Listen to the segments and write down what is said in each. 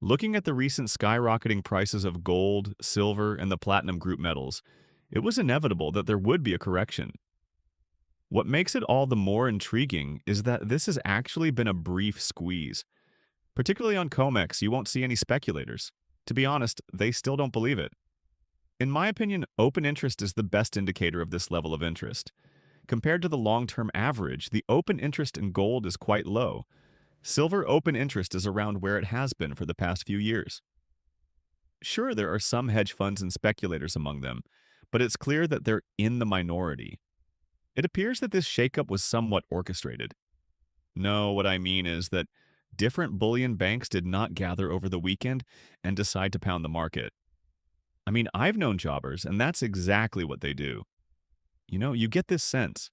Looking at the recent skyrocketing prices of gold, silver, and the platinum group metals, it was inevitable that there would be a correction. What makes it all the more intriguing is that this has actually been a brief squeeze. Particularly on COMEX, you won't see any speculators. To be honest, they still don't believe it. In my opinion, open interest is the best indicator of this level of interest. Compared to the long-term average, the open interest in gold is quite low. Silver open interest is around where it has been for the past few years. Sure, there are some hedge funds and speculators among them, but it's clear that they're in the minority. It appears that this shakeup was somewhat orchestrated. No, what I mean is that different bullion banks did not gather over the weekend and decide to pound the market. I mean, I've known jobbers, and that's exactly what they do. You get this sense.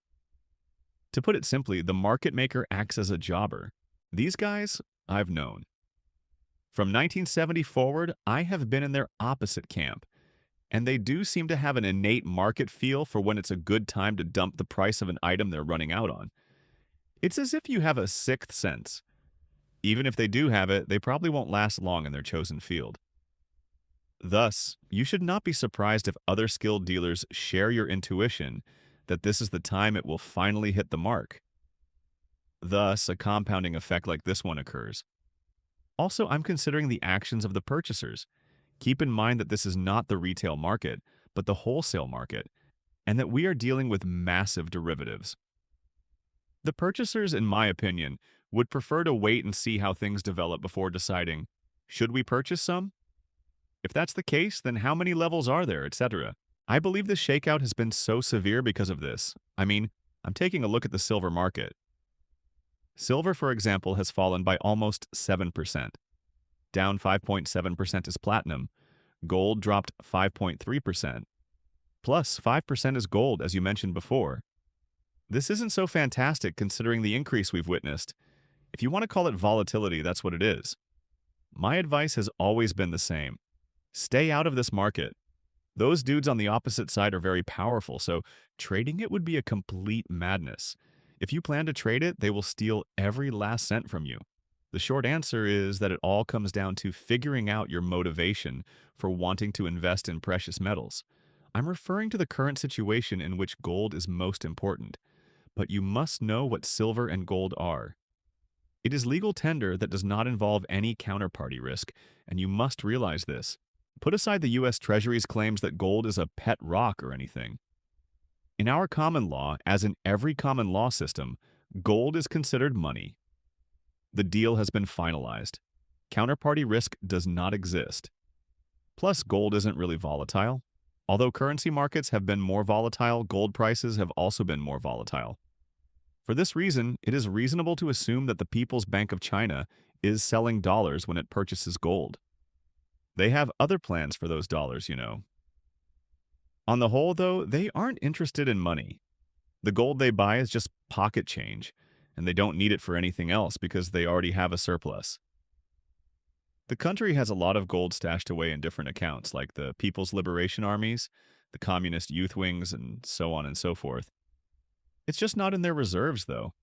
To put it simply, the market maker acts as a jobber. These guys, I've known. From 1970 forward, I have been in their opposite camp, and they do seem to have an innate market feel for when it's a good time to dump the price of an item they're running out on. It's as if you have a sixth sense. Even if they do have it, they probably won't last long in their chosen field. Thus, you should not be surprised if other skilled dealers share your intuition that this is the time it will finally hit the mark. Thus, a compounding effect like this one occurs. Also, I'm considering the actions of the purchasers. Keep in mind that this is not the retail market, but the wholesale market, and that we are dealing with massive derivatives. The purchasers, in my opinion, would prefer to wait and see how things develop before deciding, should we purchase some? If that's the case, then how many levels are there, etc.? I believe the shakeout has been so severe because of this. I mean, I'm taking a look at the silver market. Silver, for example, has fallen by almost 7%. Down 5.7% is platinum. Gold dropped 5.3%. Plus 5% is gold, as you mentioned before. This isn't so fantastic considering the increase we've witnessed. If you want to call it volatility, that's what it is. My advice has always been the same. Stay out of this market. Those dudes on the opposite side are very powerful, so trading it would be a complete madness. If you plan to trade it, they will steal every last cent from you. The short answer is that it all comes down to figuring out your motivation for wanting to invest in precious metals. I'm referring to the current situation in which gold is most important, but you must know what silver and gold are. It is legal tender that does not involve any counterparty risk, and you must realize this. Put aside the U.S. Treasury's claims that gold is a pet rock or anything. In our common law, as in every common law system, gold is considered money. The deal has been finalized. Counterparty risk does not exist. Plus, gold isn't really volatile. Although currency markets have been more volatile, gold prices have also been more volatile. For this reason, it is reasonable to assume that the People's Bank of China is selling dollars when it purchases gold. They have other plans for those dollars. On the whole, though, they aren't interested in money. The gold they buy is just pocket change, and they don't need it for anything else because they already have a surplus. The country has a lot of gold stashed away in different accounts, like the People's Liberation Armies, the Communist Youth Wings, and so on and so forth. It's just not in their reserves, though.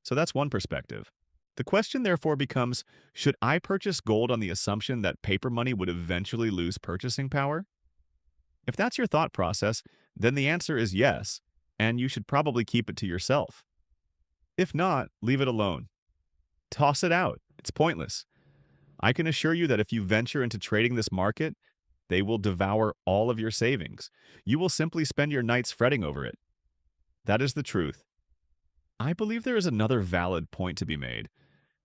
So that's one perspective. The question therefore becomes, should I purchase gold on the assumption that paper money would eventually lose purchasing power? If that's your thought process, then the answer is yes, and you should probably keep it to yourself. If not, leave it alone. Toss it out. It's pointless. I can assure you that if you venture into trading this market, they will devour all of your savings. You will simply spend your nights fretting over it. That is the truth. I believe there is another valid point to be made.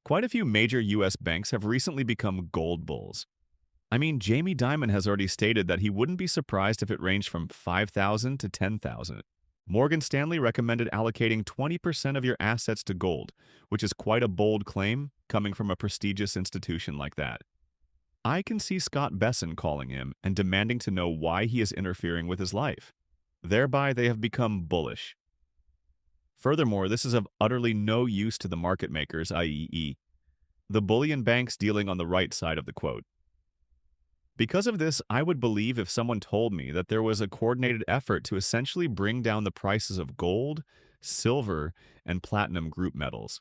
Quite a few major U.S. banks have recently become gold bulls. I mean, Jamie Dimon has already stated that he wouldn't be surprised if it ranged from 5,000 to 10,000. Morgan Stanley recommended allocating 20% of your assets to gold, which is quite a bold claim coming from a prestigious institution like that. I can see Scott Besson calling him and demanding to know why he is interfering with his life. Thereby, they have become bullish. Furthermore, this is of utterly no use to the market makers, i.e., the bullion banks dealing on the right side of the quote. Because of this, I would believe if someone told me that there was a coordinated effort to essentially bring down the prices of gold, silver, and platinum group metals.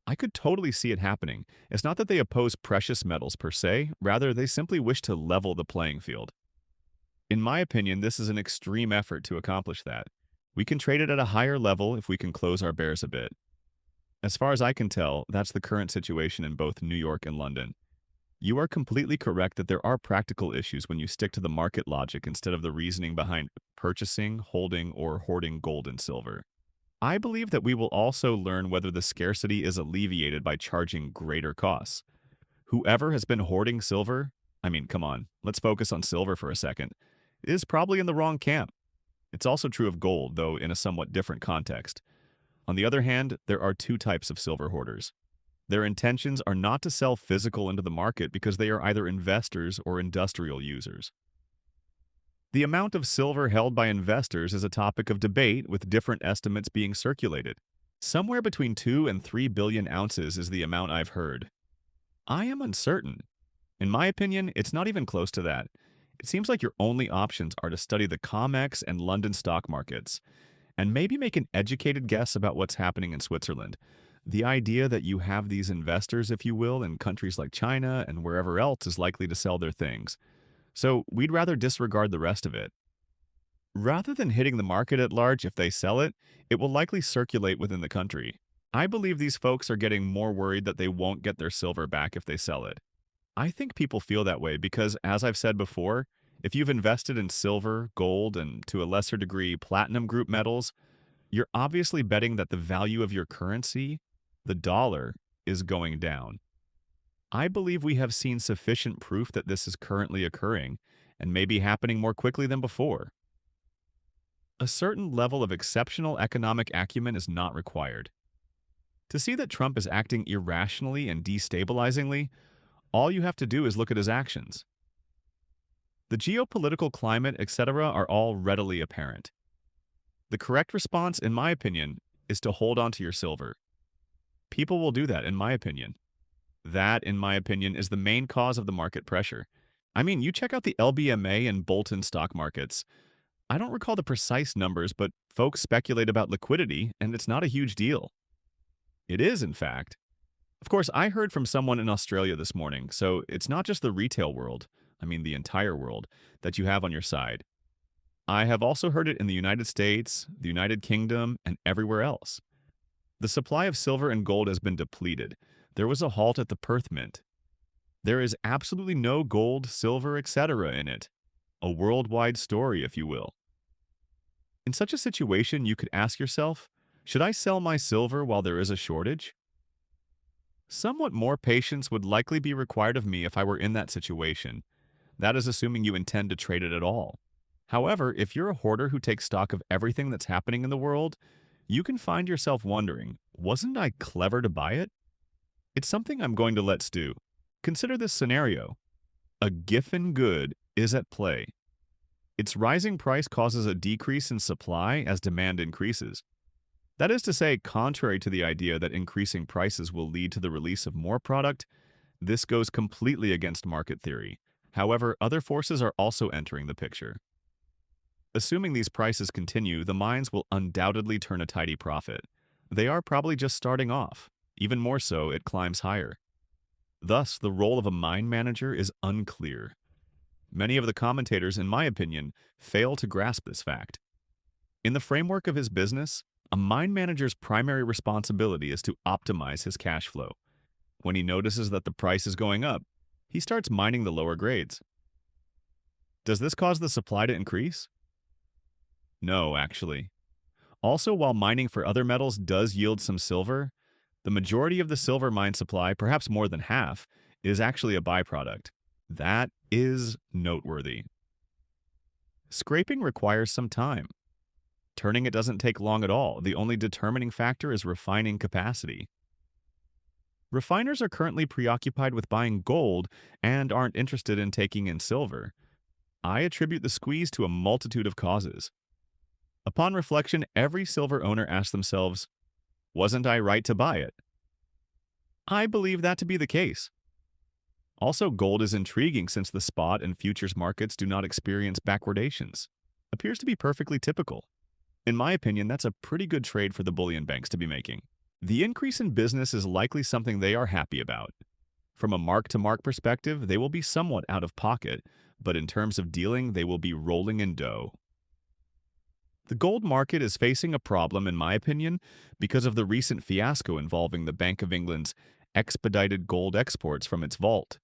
I could totally see it happening. It's not that they oppose precious metals per se, rather, they simply wish to level the playing field. In my opinion, this is an extreme effort to accomplish that. We can trade it at a higher level if we can close our bears a bit. As far as I can tell, that's the current situation in both New York and London. You are completely correct that there are practical issues when you stick to the market logic instead of the reasoning behind purchasing, holding, or hoarding gold and silver. I believe that we will also learn whether the scarcity is alleviated by charging greater costs. Whoever has been hoarding silver, I mean, come on, let's focus on silver for a second, is probably in the wrong camp. It's also true of gold, though in a somewhat different context. On the other hand, there are two types of silver hoarders. Their intentions are not to sell physical into the market because they are either investors or industrial users. The amount of silver held by investors is a topic of debate with different estimates being circulated. Somewhere between 2 and 3 billion ounces is the amount I've heard. I am uncertain. In my opinion, it's not even close to that. It seems like your only options are to study the COMEX and London stock markets, and maybe make an educated guess about what's happening in Switzerland. The idea that you have these investors, if you will, in countries like China and wherever else is likely to sell their things. So we'd rather disregard the rest of it. Rather than hitting the market at large if they sell it, it will likely circulate within the country. I believe these folks are getting more worried that they won't get their silver back if they sell it. I think people feel that way because, as I've said before, if you've invested in silver, gold, and to a lesser degree platinum group metals, you're obviously betting that the value of your currency, the dollar, is going down. I believe we have seen sufficient proof that this is currently occurring and may be happening more quickly than before. A certain level of exceptional economic acumen is not required. To see that Trump is acting irrationally and destabilizingly, all you have to do is look at his actions. The geopolitical climate, etc., are all readily apparent. The correct response, in my opinion, is to hold on to your silver. People will do that, in my opinion. That, in my opinion, is the main cause of the market pressure. I mean, you check out the LBMA and Bolton stock markets. I don't recall the precise numbers, but folks speculate about liquidity, and it's not a huge deal. It is, in fact. Of course, I heard from someone in Australia this morning, so it's not just the retail world, I mean the entire world, that you have on your side. I have also heard it in the United States, the United Kingdom, and everywhere else. The supply of silver and gold has been depleted. There was a halt at the Perth Mint. There is absolutely no gold, silver, etc. in it. A worldwide story, if you will. In such a situation, you could ask yourself, should I sell my silver while there is a shortage? Somewhat more patience would likely be required of me if I were in that situation. That is assuming you intend to trade it at all. However, if you're a hoarder who takes stock of everything that's happening in the world, you can find yourself wondering, wasn't I clever to buy it? It's something I'm going to let stew. Consider this scenario. A Giffen good is at play. Its rising price causes a decrease in supply as demand increases. That is to say, contrary to the idea that increasing prices will lead to the release of more product, this goes completely against market theory. However, other forces are also entering the picture. Assuming these prices continue, the mines will undoubtedly turn a tidy profit. They are probably just starting off. Even more so, it climbs higher. Thus, the role of a mine manager is unclear. Many of the commentators, in my opinion, fail to grasp this fact. In the framework of his business, a mine manager's primary responsibility is to optimize his cash flow. When he notices that the price is going up, he starts mining the lower grades. Does this cause the supply to increase? No, actually. Also, while mining for other metals does yield some silver, the majority of the silver mine supply, perhaps more than half, is actually a byproduct. That is noteworthy. Scraping requires some time. Turning it doesn't take long at all. The only determining factor is refining capacity. Refiners are currently preoccupied with buying gold and aren't interested in taking in silver. I attribute the squeeze to a multitude of causes. Upon reflection, every silver owner asks themselves, wasn't I right to buy it? I believe that to be the case. Also, gold is intriguing since the spot and futures markets do not experience backwardations. Appears to be perfectly typical. In my opinion, that's a pretty good trade for the bullion banks to be making. The increase in business is likely something they are happy about. From a mark-to-mark perspective, they will be somewhat out of pocket, but in terms of dealing, they will be rolling in dough. The gold market is facing a problem, in my opinion, because of the recent fiasco involving the Bank of England's expedited gold exports from its vault.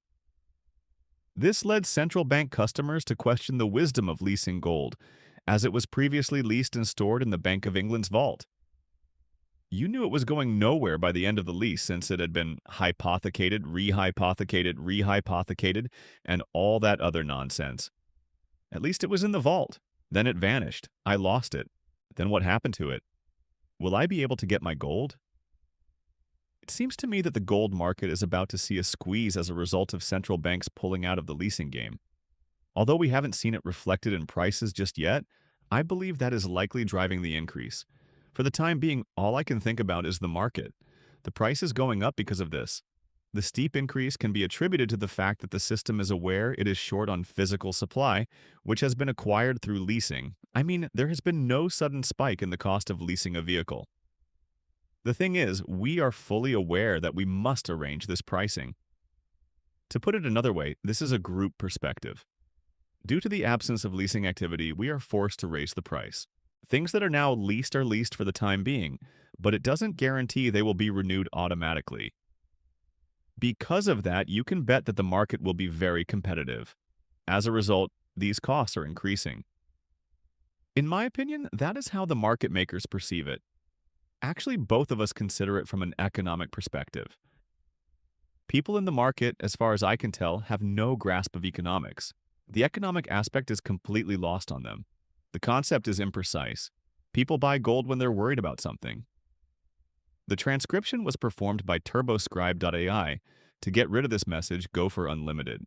This led central bank customers to question the wisdom of leasing gold, as it was previously leased and stored in the Bank of England's vault. You knew it was going nowhere by the end of the lease since it had been hypothecated, rehypothecated, rehypothecated, and all that other nonsense. At least it was in the vault. Then it vanished. I lost it. Then what happened to it? Will I be able to get my gold? It seems to me that the gold market is about to see a squeeze as a result of central banks pulling out of the leasing game. Although we haven't seen it reflected in prices just yet, I believe that is likely driving the increase. For the time being, all I can think about is the market. The price is going up because of this. The steep increase can be attributed to the fact that the system is aware it is short on physical supply, which has been acquired through leasing. I mean, there has been no sudden spike in the cost of leasing a vehicle. The thing is, we are fully aware that we must arrange this pricing. To put it another way, this is a group perspective. Due to the absence of leasing activity, we are forced to raise the price. Things that are leased for the time being, but it doesn't guarantee they will be renewed automatically. Because of that, you can bet that the market will be very competitive. As a result, these costs are increasing. In my opinion, that is how the market makers perceive it. Actually, both of us consider it from an economic perspective. People in the market, as far as I can tell, have no grasp of economics. The economic aspect is completely lost on them. The concept is imprecise. People buy gold when they're worried about something. The transcription was performed by turboscribe.ai. To get rid of this message, go for unlimited.